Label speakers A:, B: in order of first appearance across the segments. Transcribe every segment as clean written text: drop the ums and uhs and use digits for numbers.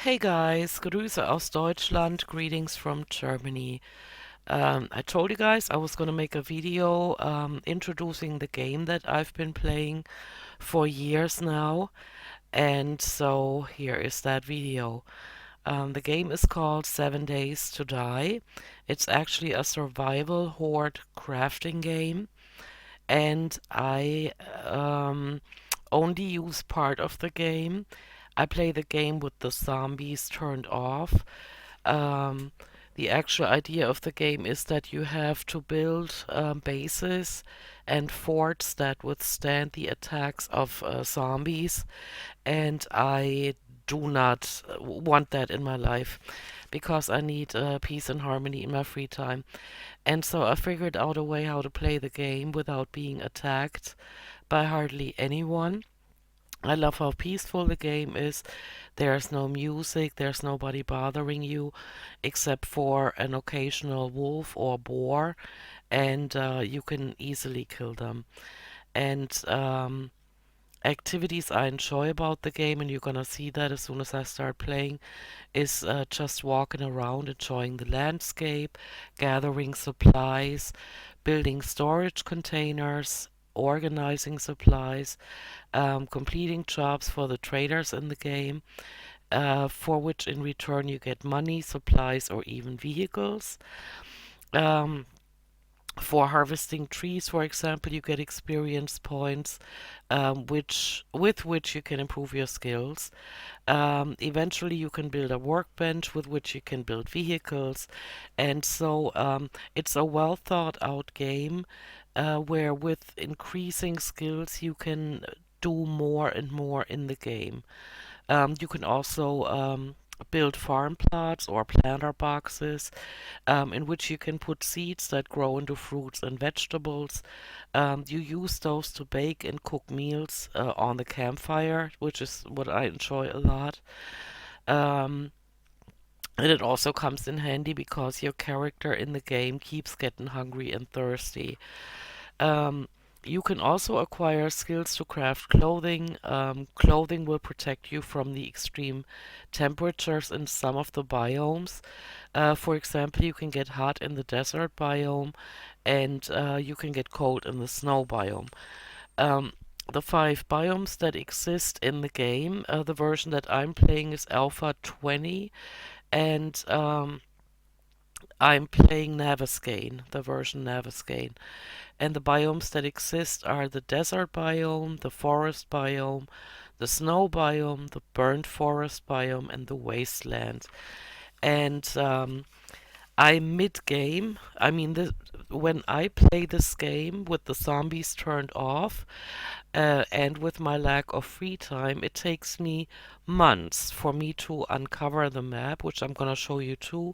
A: Hey guys, Grüße aus Deutschland, greetings from Germany. I told you guys I was gonna make a video introducing the game that I've been playing for years now, and so here is that video. The game is called 7 Days to Die. It's actually a survival horde crafting game, and I only use part of the game. I play the game with the zombies turned off. Um, the actual idea of the game is that you have to build bases and forts that withstand the attacks of zombies, and I do not want that in my life because I need peace and harmony in my free time. And so I figured out a way how to play the game without being attacked by hardly anyone. I love how peaceful the game is. There's no music, there's nobody bothering you except for an occasional wolf or boar, and you can easily kill them. And activities I enjoy about the game, and you're gonna see that as soon as I start playing, is just walking around, enjoying the landscape, gathering supplies, building storage containers, organizing supplies, completing jobs for the traders in the game, for which in return you get money, supplies, or even vehicles. Um, for harvesting trees, for example, you get experience points, with which you can improve your skills. Eventually, you can build a workbench with which you can build vehicles, and so it's a well thought out game where, with increasing skills, you can do more and more in the game. You can also build farm plots or planter boxes in which you can put seeds that grow into fruits and vegetables. You use those to bake and cook meals on the campfire, which is what I enjoy a lot. Um, and it also comes in handy because your character in the game keeps getting hungry and thirsty. Um, you can also acquire skills to craft clothing. Clothing will protect you from the extreme temperatures in some of the biomes. For example, you can get hot in the desert biome, and you can get cold in the snow biome. Um, the five biomes that exist in the game, the version that I'm playing is Alpha 20, and I'm playing Naviscane, the version Naviscane. And the biomes that exist are the desert biome, the forest biome, the snow biome, the burnt forest biome, and the wasteland. And I'm mid game. I mean, when I play this game with the zombies turned off and with my lack of free time, it takes me months for me to uncover the map, which I'm gonna show you too.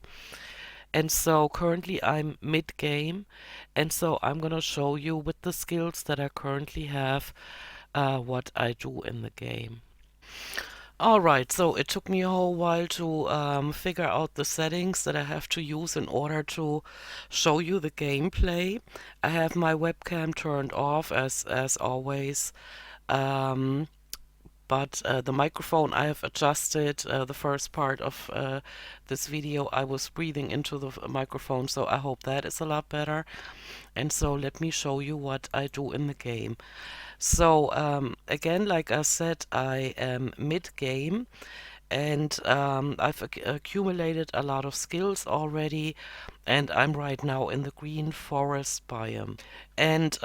A: And so currently I'm mid game, and so I'm gonna show you with the skills that I currently have what I do in the game. Alright, so it took me a whole while to figure out the settings that I have to use in order to show you the gameplay. I have my webcam turned off as always. Um, but the microphone I have adjusted. The first part of this video I was breathing into the microphone, so I hope that is a lot better. And so let me show you what I do in the game. So again, like I said, I am mid-game, and I've accumulated a lot of skills already, and I'm right now in the green forest biome. And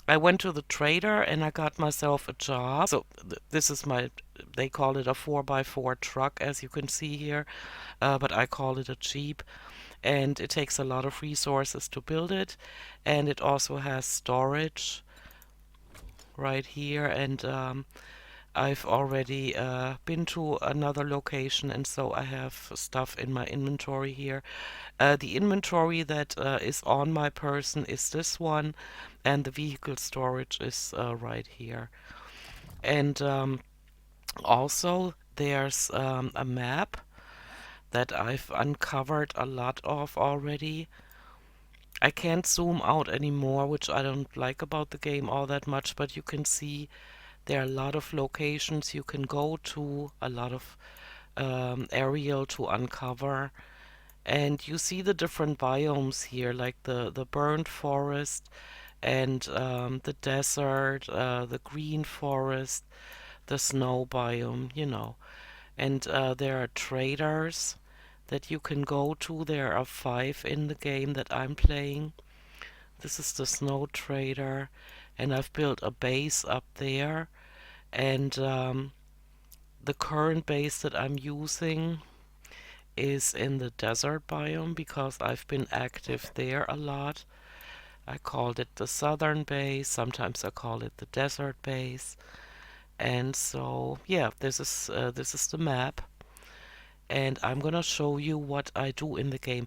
A: I went to the trader and I got myself a job. So this is my, they call it a 4x4 truck, as you can see here, but I call it a Jeep. And it takes a lot of resources to build it, and it also has storage right here. And I've already been to another location, and so I have stuff in my inventory here. The inventory that is on my person is this one, and the vehicle storage is right here. And also, there's a map that I've uncovered a lot of already. I can't zoom out anymore, which I don't like about the game all that much, but you can see there are a lot of locations you can go to, a lot of aerial to uncover. And you see the different biomes here, like the burnt forest and the desert, the green forest, the snow biome, you know. And there are traders that you can go to. There are 5 in the game that I'm playing. This is the snow trader, and I've built a base up there. And the current base that I'm using is in the desert biome because I've been active there a lot. I called it the southern base, sometimes I call it the desert base. And so yeah, this is the map, and I'm gonna show you what I do in the game.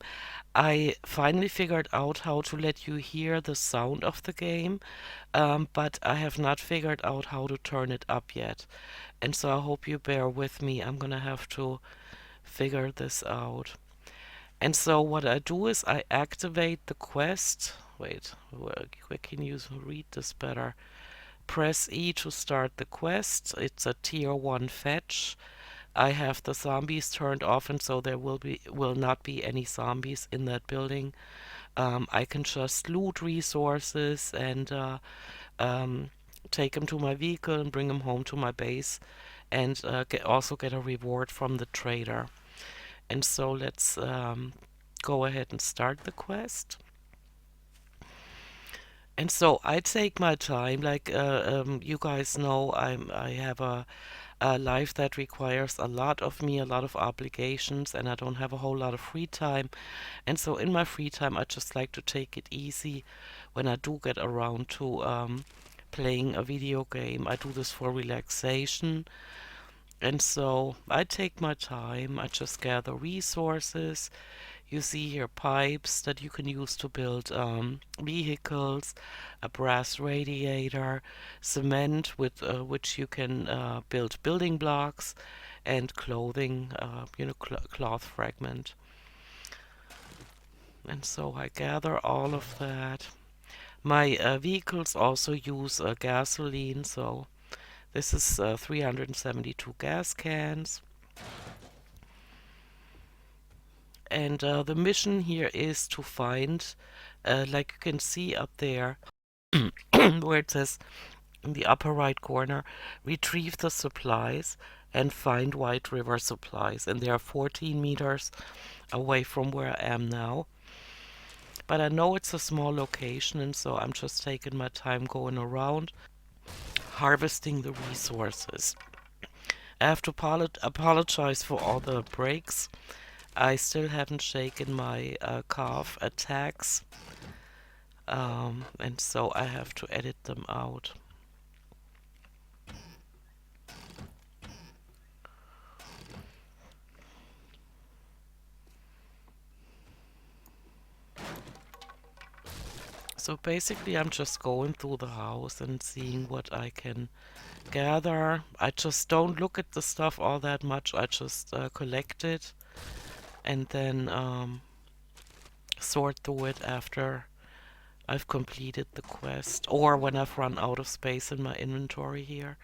A: I finally figured out how to let you hear the sound of the game, but I have not figured out how to turn it up yet. And so I hope you bear with me. I'm gonna have to figure this out. And so what I do is I activate the quest. Wait, where can you read this better? Press E to start the quest. It's a tier 1 fetch. I have the zombies turned off, and so there will not be any zombies in that building. I can just loot resources and um, take them to my vehicle and bring them home to my base, and also get a reward from the trader. And so let's go ahead and start the quest. And so I take my time, like you guys know, I have a life that requires a lot of me, a lot of obligations, and I don't have a whole lot of free time. And so in my free time, I just like to take it easy when I do get around to playing a video game. I do this for relaxation. And so I take my time, I just gather resources. You see here pipes that you can use to build vehicles, a brass radiator, cement with which you can build building blocks, and clothing, cloth fragment. And so I gather all of that. My vehicles also use gasoline, so this is 372 gas cans. And the mission here is to find, like you can see up there, where it says in the upper right corner, retrieve the supplies and find White River supplies. And they are 14 meters away from where I am now. But I know it's a small location, and so I'm just taking my time going around, harvesting the resources. I have to apologize for all the breaks. I still haven't shaken my calf attacks, and so I have to edit them out. So basically, I'm just going through the house and seeing what I can gather. I just don't look at the stuff all that much. I just collect it and then sort through it after I've completed the quest or when I've run out of space in my inventory here.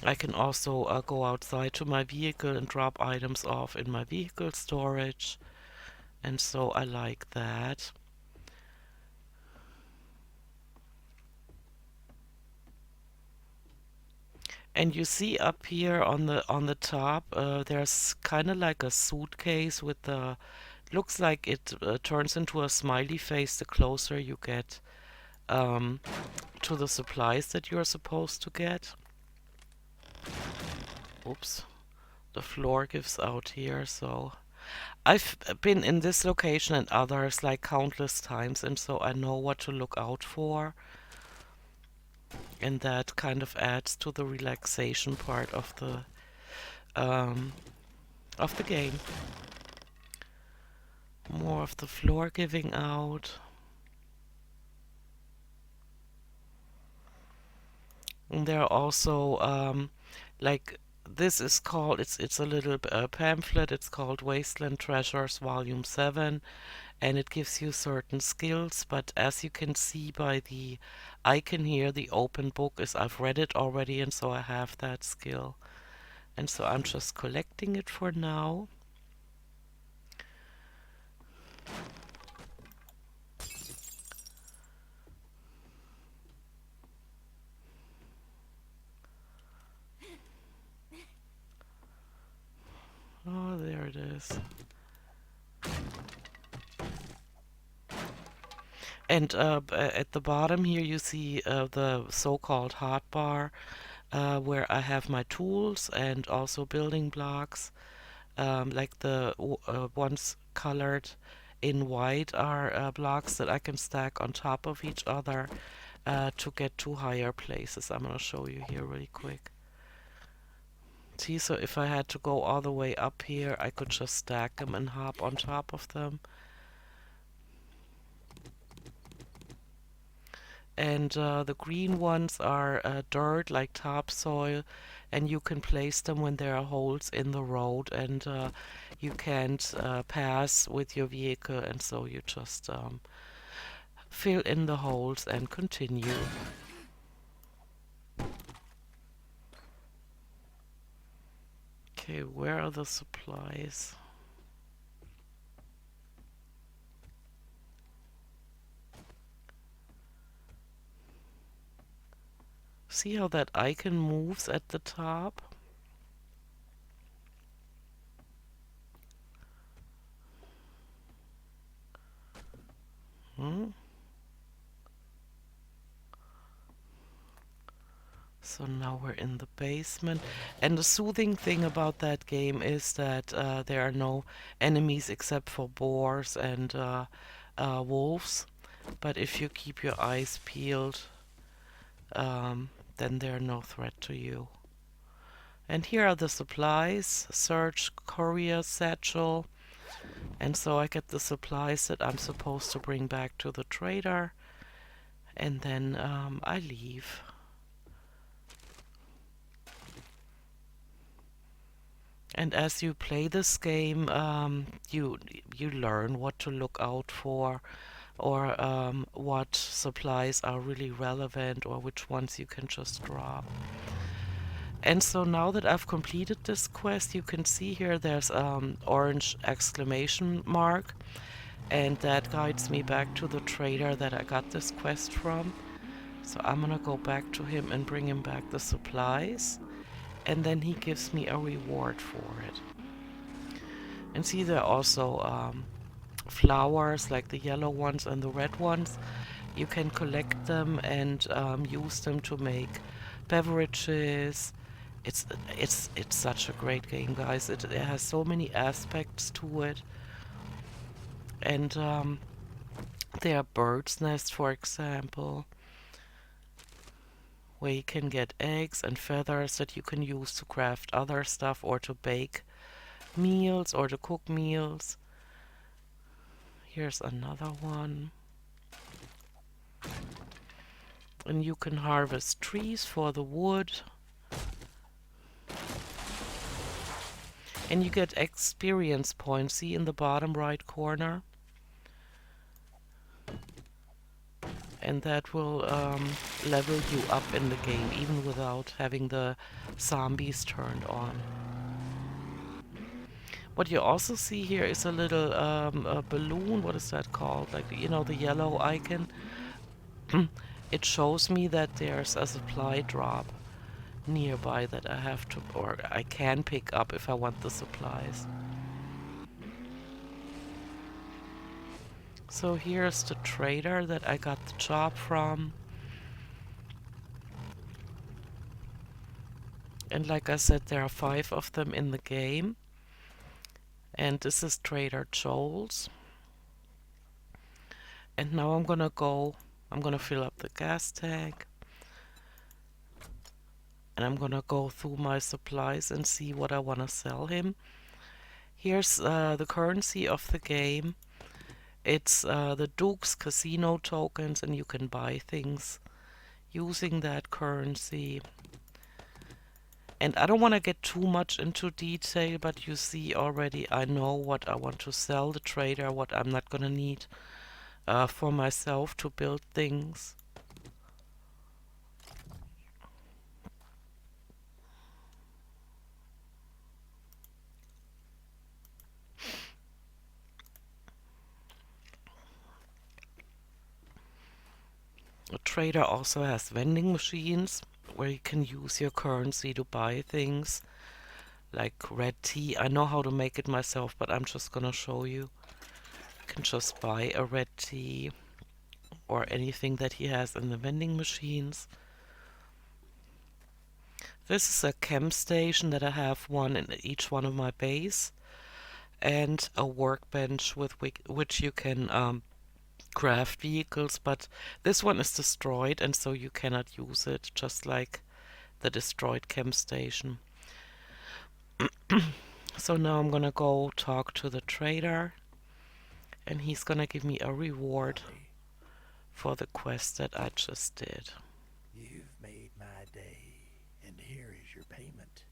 A: I can also go outside to my vehicle and drop items off in my vehicle storage, and so I like that. And you see up here on the top, there's kind of like a suitcase with the looks like it turns into a smiley face the closer you get um, to the supplies that you're supposed to get. Oops, the floor gives out here, so I've been in this location and others like countless times, and so I know what to look out for, and that kind of adds to the relaxation part um, of the game. More of the floor giving out. And there are also like this is called it's a little pamphlet. It's called Wasteland Treasures Volume 7, and it gives you certain skills. But as you can see by the icon here, the open book is I've read it already, and so I have that skill. And so I'm just collecting it for now. Oh, there it is. And at the bottom here you see the so-called hotbar, where I have my tools and also building blocks. Like the ones colored in white are blocks that I can stack on top of each other to get to higher places. I'm going to show you here really quick. See, so if I had to go all the way up here, I could just stack them and hop on top of them. And the green ones are dirt, like topsoil, and you can place them when there are holes in the road and you can't pass with your vehicle, and so you just fill in the holes and continue. Okay, where are the supplies? See how that icon moves at the top? Hmm? So now we're in the basement. And the soothing thing about that game is that there are no enemies except for boars and wolves. But if you keep your eyes peeled, then they're no threat to you. And here are the supplies: search, courier, satchel. And so I get the supplies that I'm supposed to bring back to the trader. And then I leave. And as you play this game, you learn what to look out for, or what supplies are really relevant, or which ones you can just drop. And so now that I've completed this quest, you can see here there's orange exclamation mark, and that guides me back to the trader that I got this quest from. So I'm gonna go back to him and bring him back the supplies, and then he gives me a reward for it. And see, there are also flowers, like the yellow ones and the red ones. You can collect them and use them to make beverages. It's it's such a great game, guys. It has so many aspects to it. And there are birds' nests, for example, where you can get eggs and feathers that you can use to craft other stuff or to bake meals or to cook meals. Here's another one. And you can harvest trees for the wood. And you get experience points, see in the bottom right corner. And that will level you up in the game, even without having the zombies turned on. What you also see here is a little a balloon. What is that called? Like, you know, the yellow icon. It shows me that there's a supply drop nearby that I have to, or I can pick up if I want the supplies. So here's the trader that I got the job from. And like I said, there are 5 of them in the game. And this is Trader Joel's. And now I'm gonna fill up the gas tank. And I'm gonna go through my supplies and see what I wanna sell him. Here's the currency of the game. It's the Duke's casino tokens, and you can buy things using that currency. And I don't want to get too much into detail, but you see already I know what I want to sell the trader, what I'm not going to need for myself to build things. trader also has vending machines where you can use your currency to buy things like red tea. I know how to make it myself, but I'm just gonna show you. You can just buy a red tea or anything that he has in the vending machines. This is a chem station that I have one in each one of my base, and a workbench with which you can craft vehicles, but this one is destroyed and so you cannot use it, just like the destroyed chem station. So now I'm gonna go talk to the trader and he's gonna give me a reward for the quest that I just did.
B: You've made my day, and here is your payment.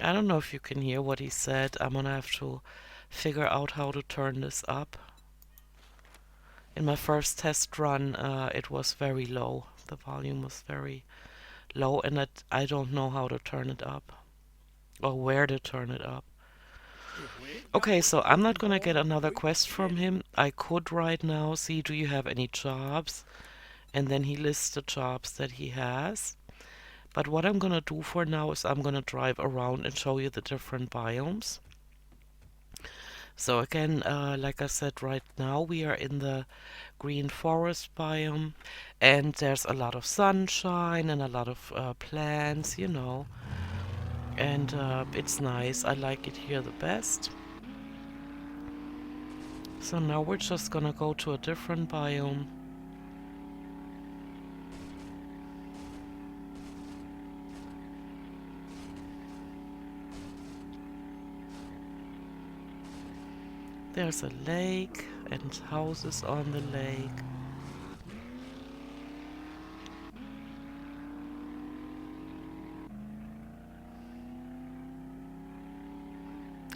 A: I don't know if you can hear what he said. I'm gonna have to figure out how to turn this up. In my first test run, it was very low. The volume was very low, and I don't know how to turn it up or where to turn it up.
B: If we ain't got
A: Okay,
B: what
A: so
B: you're
A: I'm not
B: looking
A: gonna get
B: for,
A: another
B: we can
A: quest
B: get
A: from
B: it.
A: him. I could right now see, do you have any jobs? And then he lists the jobs that he has. But what I'm gonna do for now is I'm gonna drive around and show you the different biomes. So again, like I said, right now we are in the green forest biome, and there's a lot of sunshine and a lot of plants, you know, and it's nice. I like it here the best. So now we're just gonna go to a different biome. There's a lake and houses on the lake.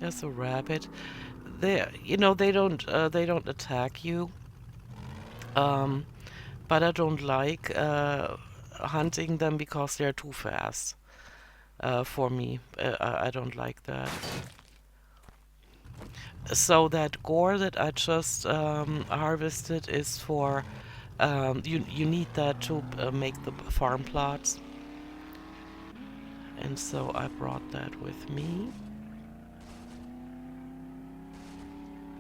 A: There's a rabbit. You know, they don't attack you. Um, but I don't like hunting them because they're too fast for me. I don't like that. So that gore that I just harvested is for you need that to make the farm plots, and so I brought that with me.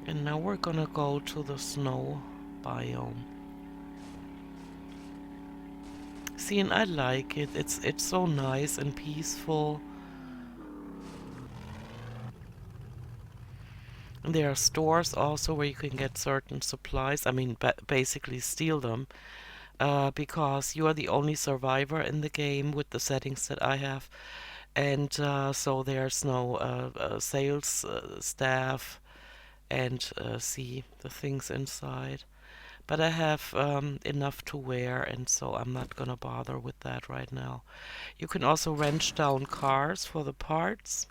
A: And now we're gonna go to the snow biome. See, and I like it. It's so nice and peaceful. And there are stores also where you can get certain supplies. I mean, basically steal them. Because you are the only survivor in the game with the settings that I have. And so there's no sales staff and see the things inside. But I have enough to wear, and so I'm not gonna bother with that right now. You can also wrench down cars for the parts.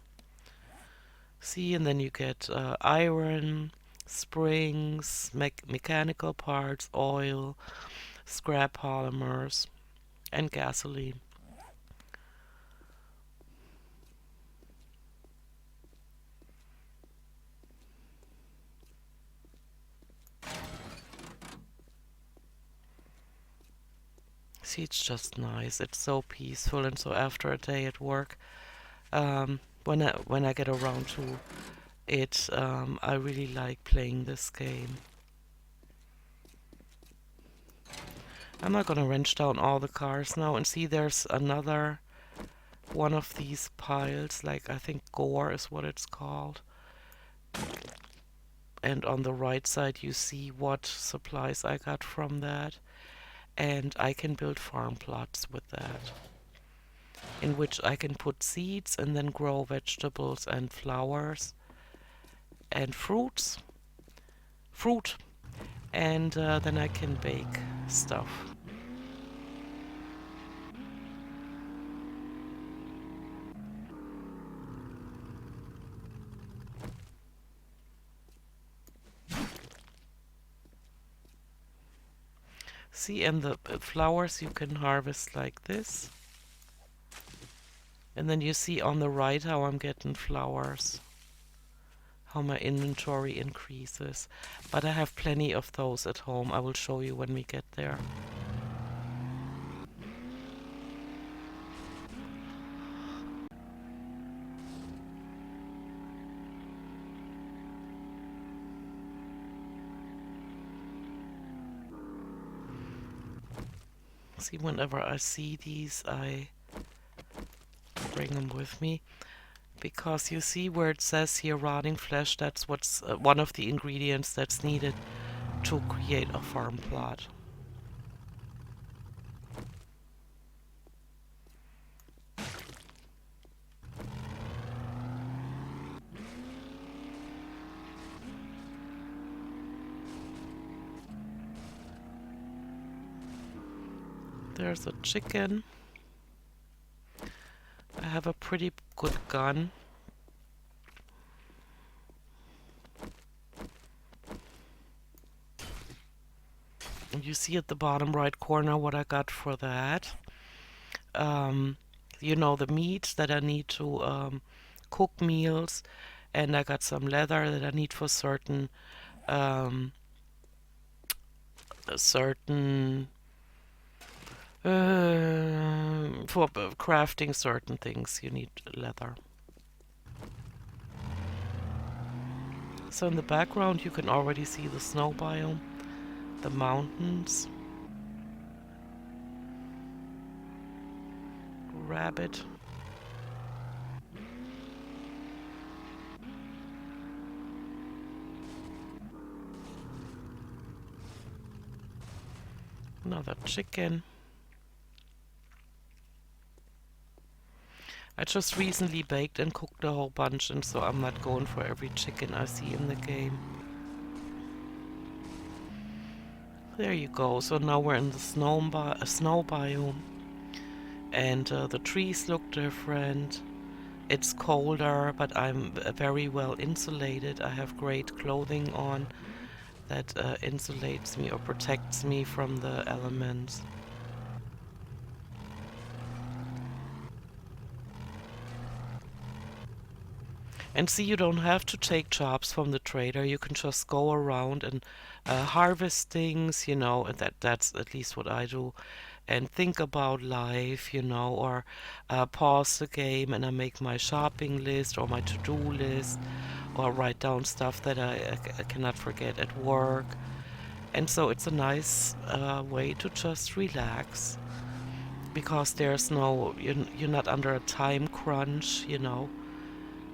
A: See, and then you get iron, springs, mechanical parts, oil, scrap polymers, and gasoline. See, it's just nice. It's so peaceful, and so after a day at work, when I get around to it, I really like playing this game. I'm not gonna wrench down all the cars now, and see, there's another one of these piles, like I think gore is what it's called. And on the right side, you see what supplies I got from that, and I can build farm plots with that, in which I can put seeds and then grow vegetables and flowers and fruit, and then I can bake stuff. See, and the flowers you can harvest like this. And then you see on the right how I'm getting flowers, how my inventory increases. But I have plenty of those at home. I will show you when we get there. See, whenever I see these, I bring them with me. Because you see where it says here rotting flesh, that's what's one of the ingredients that's needed to create a farm plot. There's a chicken. I have a pretty good gun. And you see at the bottom right corner what I got for that. You know, the meat that I need to cook meals, and I got some leather that I need for um, certain for crafting certain things. You need leather. So in the background you can already see the snow biome, the mountains, rabbit. Another chicken. I just recently baked and cooked a whole bunch, and so I'm not going for every chicken I see in the game. There you go. So now we're in the snow biome, and the trees look different. It's colder, but I'm very well insulated. I have great clothing on that insulates me or protects me from the elements. And see, you don't have to take jobs from the trader. You can just go around and harvest things, you know, and that's at least what I do. And think about life, you know, or pause the game and I make my shopping list or my to-do list, or write down stuff that I cannot forget at work. And so it's a nice way to just relax because there's no, you're not under a time crunch, you know,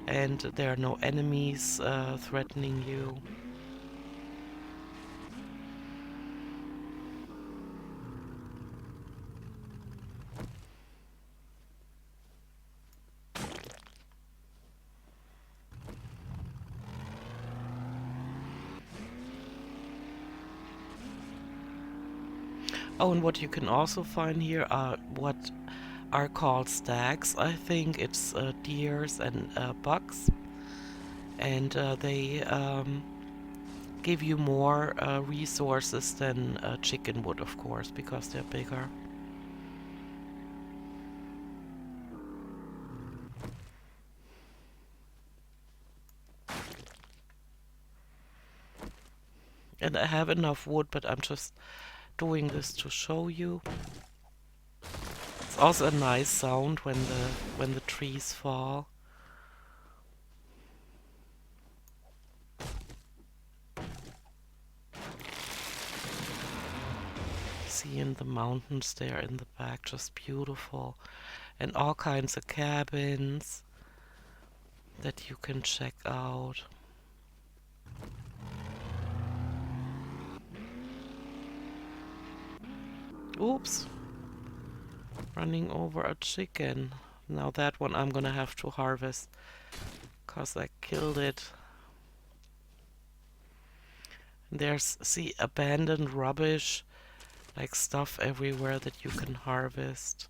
A: and there are no enemies threatening you. Oh, and what you can also find here are what are called stags. I think it's deers and bucks, and they give you more resources than chicken would, of course, because they're bigger. And I have enough wood, but I'm just doing this to show you. It's also a nice sound when the trees fall. Seeing the mountains there in the back, just beautiful. And all kinds of cabins that you can check out. Oops. Running over a chicken. Now that one I'm gonna have to harvest, 'cause I killed it. There's, see, abandoned rubbish, like stuff everywhere that you can harvest.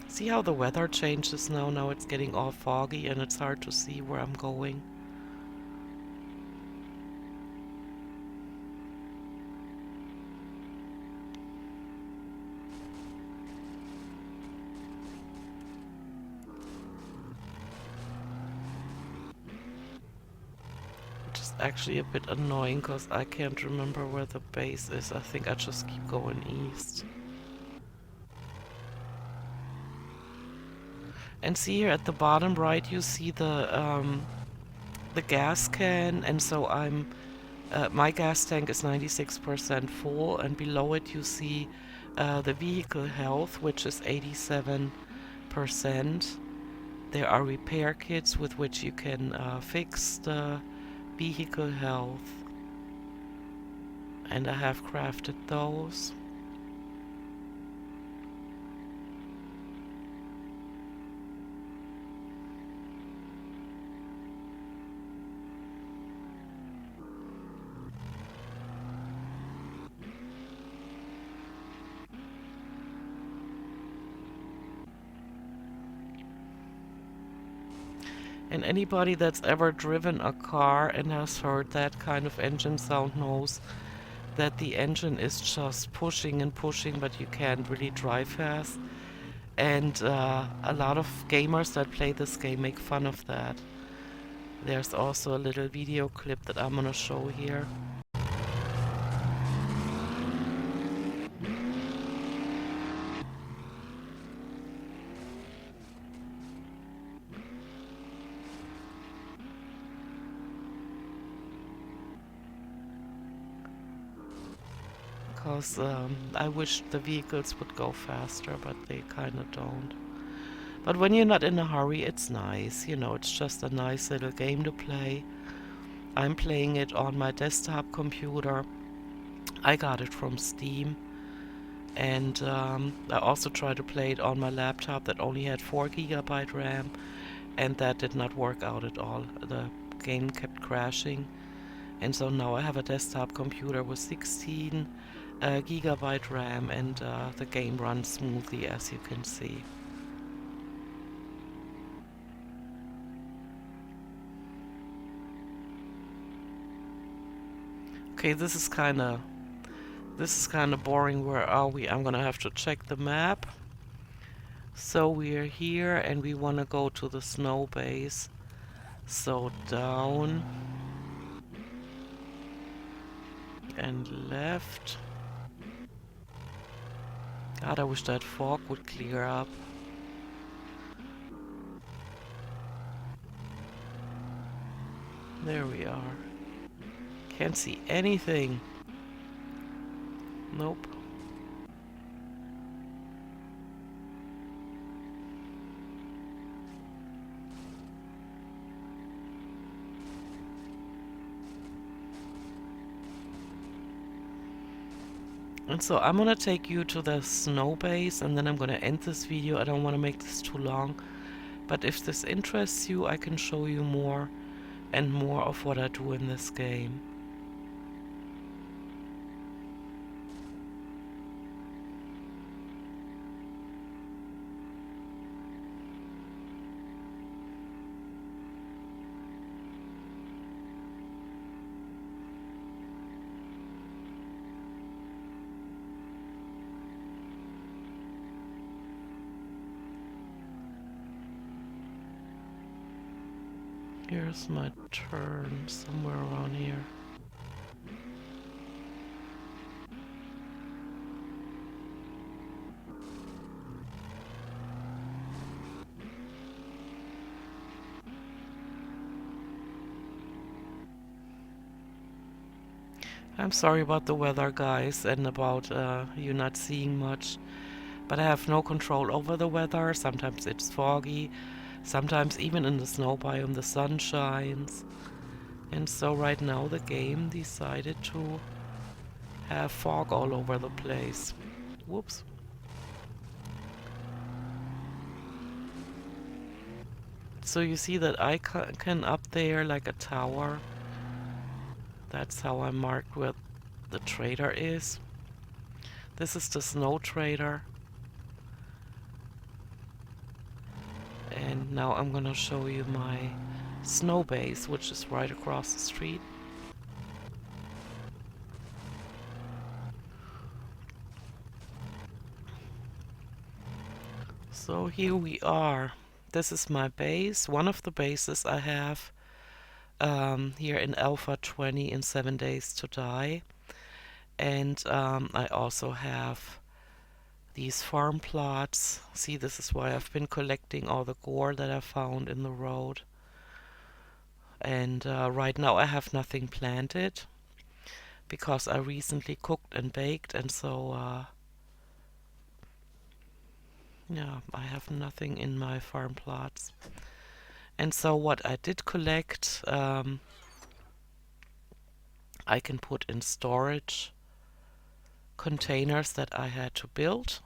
A: See how the weather changes now? Now it's getting all foggy and it's hard to see where I'm going. Which is actually a bit annoying because I can't remember where the base is. I think I just keep going east. And see here at the bottom right, you see the gas can, and so I'm My gas tank is 96% full, and below it you see the vehicle health, which is 87%. There are repair kits with which you can fix the vehicle health, and I have crafted those. And anybody that's ever driven a car and has heard that kind of engine sound knows that the engine is just pushing and pushing, but you can't really drive fast. And a lot of gamers that play this game make fun of that. There's also a little video clip that I'm gonna show here. Because I wish the vehicles would go faster, but they kind of don't. But when you're not in a hurry, it's nice. You know, it's just a nice little game to play. I'm playing it on my desktop computer. I got it from Steam. And I also tried to play it on my laptop that only had 4 GB RAM, and that did not work out at all. The game kept crashing. And so now I have a desktop computer with 16 GB RAM, and the game runs smoothly, as you can see. Okay, this is kind of boring. Where are we? I'm gonna have to check the map. So we're here, and we want to go to the snow base. So down and left. God, I wish that fog would clear up. There we are. Can't see anything. Nope. And so I'm gonna take you to the snow base, and then I'm gonna end this video. I don't want to make this too long, but if this interests you, I can show you more and more of what I do in this game. Here's my turn, somewhere around here. I'm sorry about the weather, guys, and about you not seeing much, but I have no control over the weather. Sometimes it's foggy, sometimes even in the snow biome the sun shines. And so right now the game decided to have fog all over the place. Whoops. So you see that icon up there like a tower. That's how I marked where the trader is. This is the snow trader. And now I'm gonna show you my snow base, which is right across the street. So here we are. This is my base, one of the bases I have here in Alpha 20 in 7 Days to Die. And I also have these farm plots. See, this is why I've been collecting all the gore that I found in the road. And right now I have nothing planted. because I recently cooked and baked, and so yeah, I have nothing in my farm plots. And so what I did collect, I can put in storage containers that I had to build.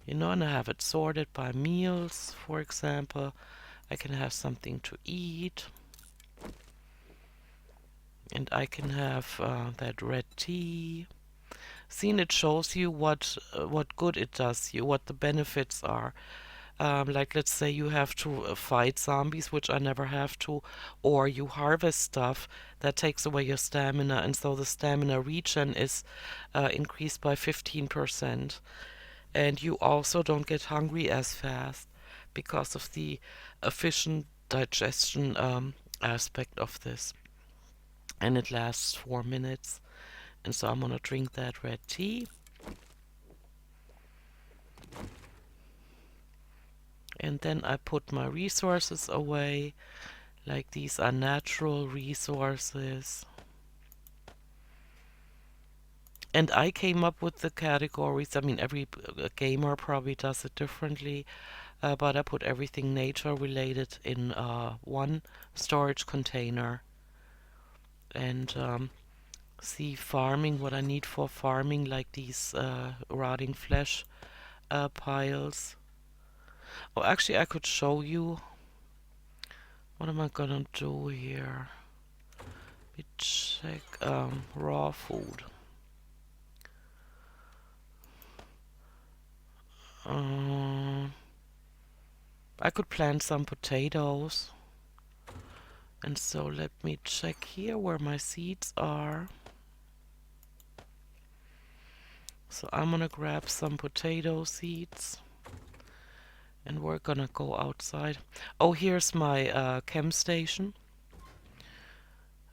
A: You know, and I have it sorted by meals, for example. I can have something to eat, and I can have that red tea. See, and it shows you what good it does you, what the benefits are. Like, let's say you have to fight zombies, which I never have to, or you harvest stuff that takes away your stamina, and so the stamina regen is increased by 15%. And you also don't get hungry as fast because of the efficient digestion aspect of this. And it lasts 4 minutes. And so I'm gonna drink that red tea. And then I put my resources away. Like, these are natural resources. And I came up with the categories. I mean, every gamer probably does it differently. But I put everything nature related in one storage container. And see, farming, what I need for farming, like these rotting flesh piles. Oh, actually, I could show you. What am I gonna do here? Let me check raw food. I could plant some potatoes. And so let me check here where my seeds are. So I'm gonna grab some potato seeds. And we're gonna go outside. Oh, here's my chem station.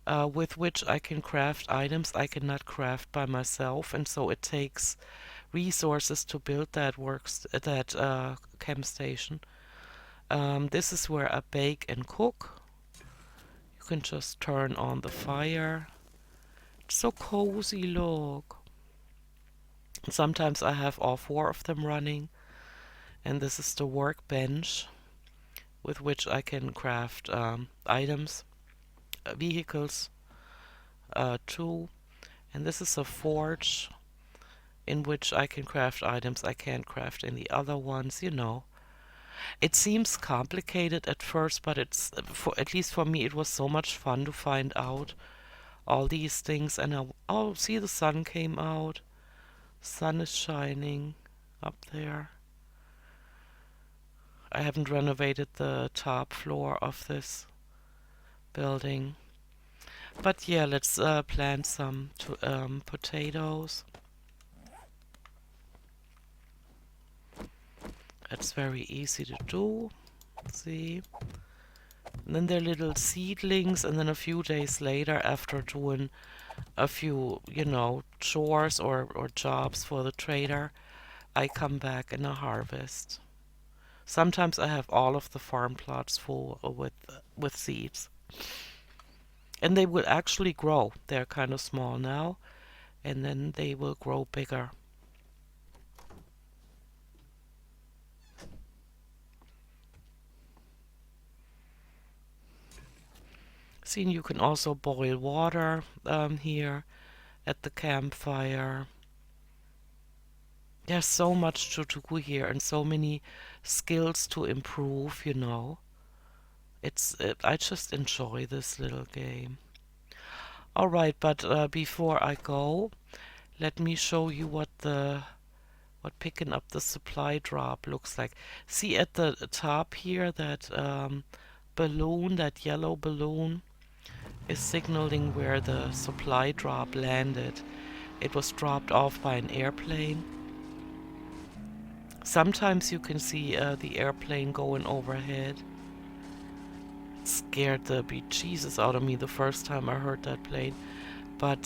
A: With which I can craft items I cannot craft by myself, and so it takes resources to build that chem station. This is where I bake and cook. You can just turn on the fire. It's so cozy, look. Sometimes I have all four of them running, and this is the workbench with which I can craft items, vehicles too. And this is a forge in which I can craft items I can't craft in the other ones, you know. It seems complicated at first, but it's, for at least for me, it was so much fun to find out all these things. And oh, see, the sun came out. Sun is shining up there. I haven't renovated the top floor of this building. But yeah, let's plant some potatoes. It's very easy to do. See? And then they're little seedlings, and then a few days later, after doing a few, you know, chores or jobs for the trader, I come back and I harvest. Sometimes I have all of the farm plots full with seeds. And they will actually grow. They're kind of small now, and then they will grow bigger. See, you can also boil water here at the campfire. There's so much to do here and so many skills to improve, you know. I just enjoy this little game. Alright, but before I go, let me show you what picking up the supply drop looks like. See at the top here, that balloon, that yellow balloon, is signaling where the supply drop landed. It was dropped off by an airplane. Sometimes you can see the airplane going overhead. It scared the bejesus out of me the first time I heard that plane. But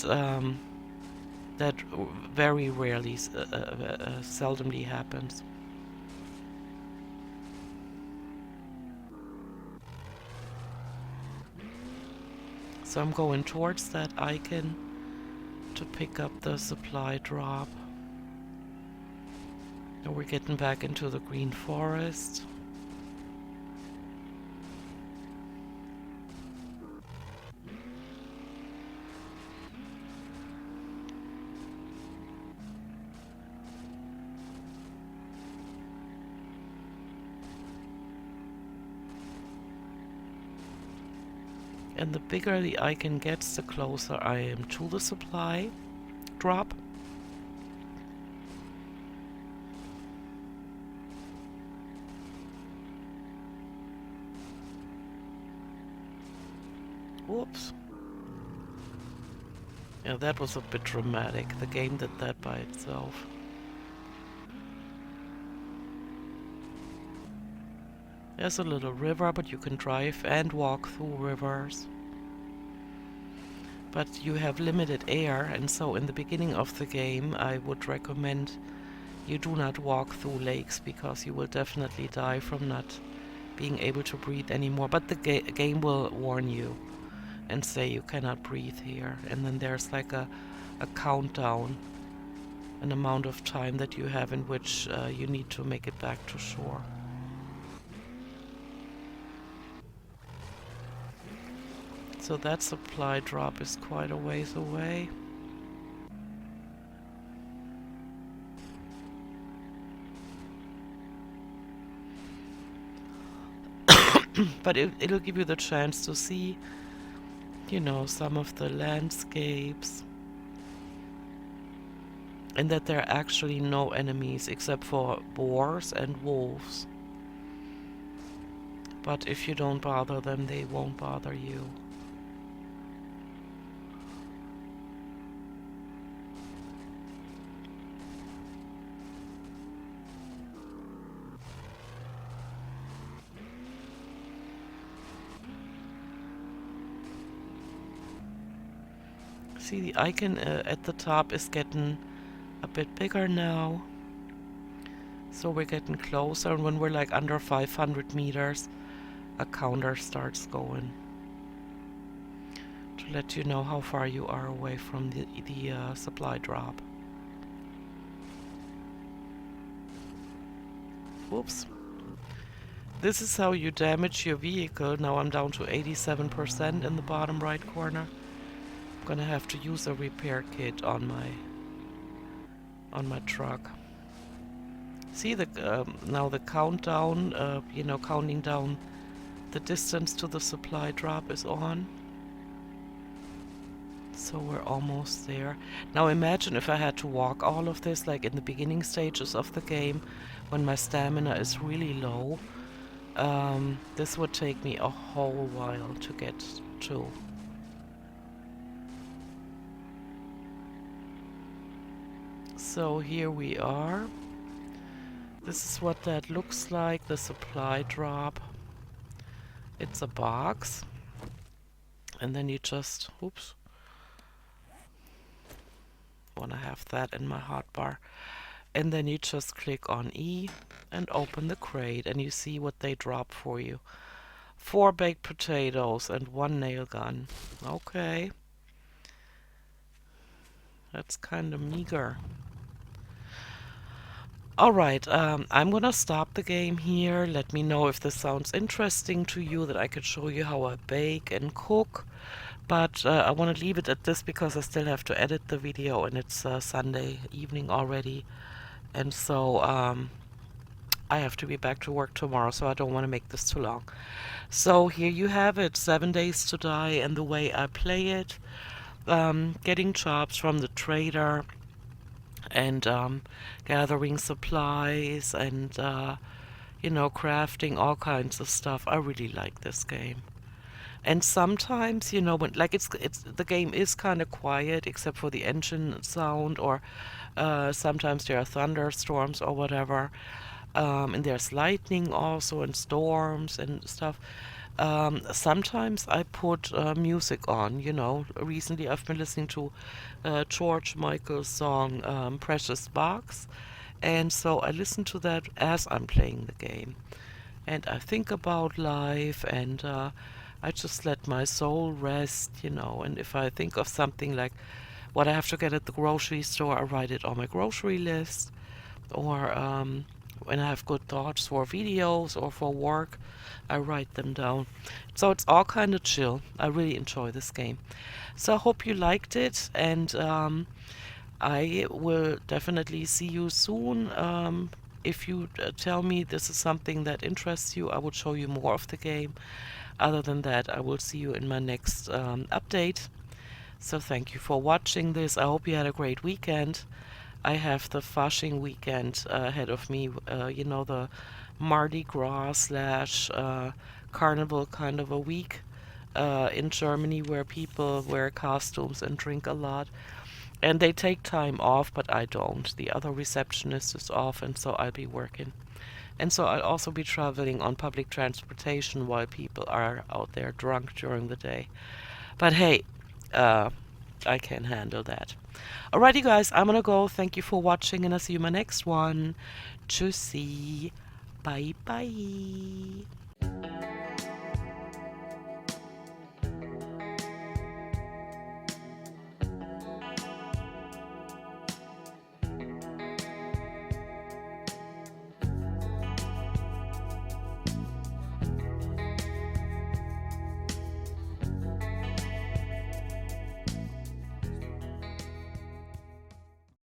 A: that very rarely, seldomly happens. So I'm going towards that icon to pick up the supply drop. Now we're getting back into the green forest. And the bigger the icon gets, the closer I am to the supply drop. Whoops. Yeah, that was a bit dramatic. The game did that by itself. There's a little river, but you can drive and walk through rivers. But you have limited air, and so in the beginning of the game I would recommend you do not walk through lakes, because you will definitely die from not being able to breathe anymore. But the game will warn you and say you cannot breathe here. And then there's like a countdown, an amount of time that you have in which you need to make it back to shore. So that supply drop is quite a ways away. But it'll give you the chance to see, you know, some of the landscapes. And that there are actually no enemies except for boars and wolves. But if you don't bother them, they won't bother you. See, the icon at the top is getting a bit bigger now. So we're getting closer, and when we're like under 500 meters, a counter starts going to let you know how far you are away from the supply drop. Whoops. This is how you damage your vehicle. Now I'm down to 87% in the bottom right corner. I'm gonna have to use a repair kit on my truck. See now the countdown, you know, counting down the distance to the supply drop is on. So we're almost there. Now imagine if I had to walk all of this like in the beginning stages of the game when my stamina is really low. This would take me a whole while to get to. So here we are. This is what that looks like, the supply drop. It's a box. And then you just, oops. Wanna have that in my hotbar. And then you just click on E and open the crate, and you see what they drop for you. 4 baked potatoes and 1 nail gun. Okay. That's kind of meager. Alright, I'm gonna stop the game here. Let me know if this sounds interesting to you, that I could show you how I bake and cook. But I want to leave it at this because I still have to edit the video, and it's Sunday evening already. And so I have to be back to work tomorrow, so I don't want to make this too long. So here you have it, 7 Days to Die, and the way I play it. Getting jobs from the trader, and gathering supplies, and you know, crafting all kinds of stuff. I really like this game. And sometimes, you know, when like it's the game is kind of quiet except for the engine sound, or sometimes there are thunderstorms or whatever, and there's lightning also, and storms and stuff. Sometimes I put music on, you know. Recently I've been listening to George Michael's song Precious Box, and so I listen to that as I'm playing the game. And I think about life, and I just let my soul rest, you know. And if I think of something like What I have to get at the grocery store, I write it on my grocery list. Or when I have good thoughts for videos or for work, I write them down. So it's all kind of chill. I really enjoy this game. So I hope you liked it, and I will definitely see you soon. If you tell me this is something that interests you, I will show you more of the game. Other than that, I will see you in my next update. So thank you for watching this. I hope you had a great weekend. I have the Fasching weekend ahead of me. You know, the Mardi Gras slash carnival kind of a week in Germany where people wear costumes and drink a lot. And they take time off, but I don't. The other receptionist is off, and so I'll be working. And so I'll also be traveling on public transportation while people are out there drunk during the day. But hey, uh, I can handle that. Alrighty, guys, I'm gonna go. Thank you for watching, and I'll see you in my next one. Tschüssi. Bye bye.